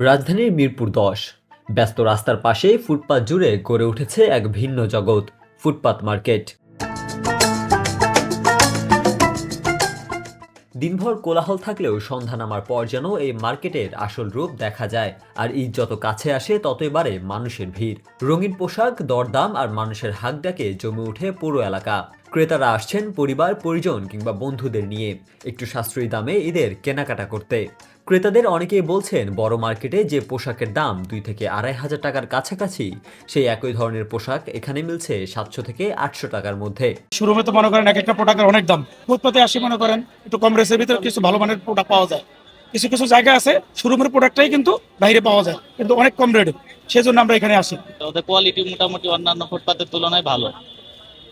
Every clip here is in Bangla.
রাজধানীর মিরপুর ১০ ব্যস্ত রাস্তার পাশে ফুটপাত জুড়ে গড়ে উঠেছে এক ভিন্ন জগৎ, ফুটপাত মার্কেট। দিনভর কোলাহল থাকলেও সন্ধ্যা নামার পর যেন এই মার্কেটের আসল রূপ দেখা যায়। আর ঈদ যত কাছে আসে ততই বাড়ে মানুষের ভিড়। রঙিন পোশাক, দরদাম আর মানুষের হাঁক ডাকে জমে ওঠে পুরো এলাকা। ক্রেতারা আসছেন পরিবার, পরিজন কিংবা বন্ধুদের নিয়ে একটু সাশ্রয়ী দামে ঈদের কেনাকাটা করতে। ক্রেতাদের অনেকেই বলছেন বড় মার্কেটে যে পোশাকের দাম ২ থেকে ২,৫০০ টাকার কাছাকাছি, সেই একই ধরনের পোশাক এখানে মিলছে ৭০০ থেকে ৮০০ টাকার মধ্যে। শোরুমে তো মনে করেন এক একটা প্রোডাক্টের অনেক দাম, ফুটপাতে আসি মনে করেন একটু কম রেসের ভিতরে কিছু ভালো মানের প্রোডাক্ট পাওয়া যায়। কিছু কিছু জায়গা আছে শোরুমের প্রোডাক্টটাই কিন্তু বাইরে পাওয়া যায়, কিন্তু অনেক কম রেটে, সেজন্য আমরা এখানে আসি। ওদের কোয়ালিটি মোটামুটি অন্যান্য ফুটপাতের তুলনায় ভালো।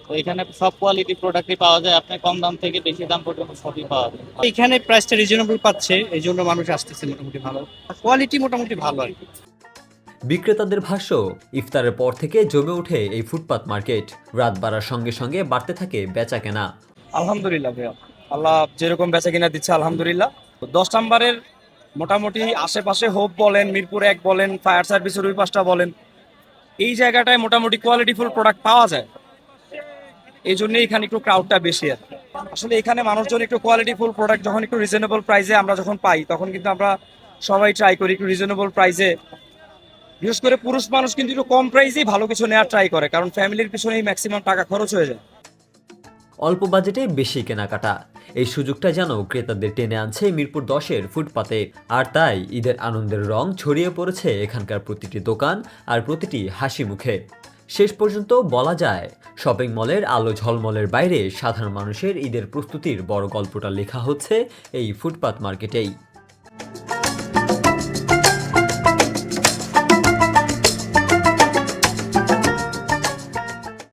তো এখানে সব কোয়ালিটি প্রোডাক্টই পাওয়া যায়, আপনি কম দাম থেকে বেশি দাম পর্যন্ত সবই পাওয়া যায়। এখানে প্রাইসটা রিজনেবল পাচ্ছে, এই জন্য মানুষ আসতেছে মোটামুটি ভালো, কোয়ালিটি মোটামুটি ভালো আর কি। বিক্রেতাদের ভাষ্য, ইফতারের পর থেকে জমে ওঠে এই ফুটপাত মার্কেট। রাত বাড়ার সঙ্গে সঙ্গে বাড়তে থাকে বেচা কেনা। আলহামদুলিল্লাহ ভাইয়া, আল্লাহ যেরকম বেচা কিনা দিচ্ছে আলহামদুলিল্লাহ। 10 নাম্বারের মোটামুটি আশেপাশে হোপ বলেন, মিরপুর 1 বলেন, ফায়ার সার্ভিসের ওই পাশটা বলেন, এই জায়গাটায় মোটামুটি কোয়ালিটিফুল প্রোডাক্ট পাওয়া যায়। এই জন্যই এখানে একটু ক্রাউডটা বেশি আর কি। আসলে এখানে মানুষজন একটু কোয়ালিটিফুল প্রোডাক্ট যখন একটু রিজনেবল প্রাইসে আমরা যখন পাই, তখন কিন্তু আমরা সবাই ট্রাই করি একটু রিজনেবল প্রাইসে। বিশেষ করে পুরুষ মানুষ কিন্তু একটু কম প্রাইসেই ভালো কিছু নেওয়ার ট্রাই করে, কারণ ফ্যামিলির পিছনেই ম্যাক্সিমাম টাকা খরচ হয়ে যায়। অল্প বাজেটে বেশি কেনাকাটা, এই সুযোগটা যেন ক্রেতাদের টেনে আনছে মিরপুর ১০-এর ফুটপাতে। আর তাই ঈদের আনন্দের রং ছড়িয়ে পড়েছে এখানকার প্রতিটি দোকান আর প্রতিটি হাসি মুখে। শেষ পর্যন্ত বলা যায়, শপিং মলের আলো ঝলমলের বাইরে সাধারণ মানুষের ঈদের প্রস্তুতির বড় গল্পটা লেখা হচ্ছে এই ফুটপাত মার্কেটেই।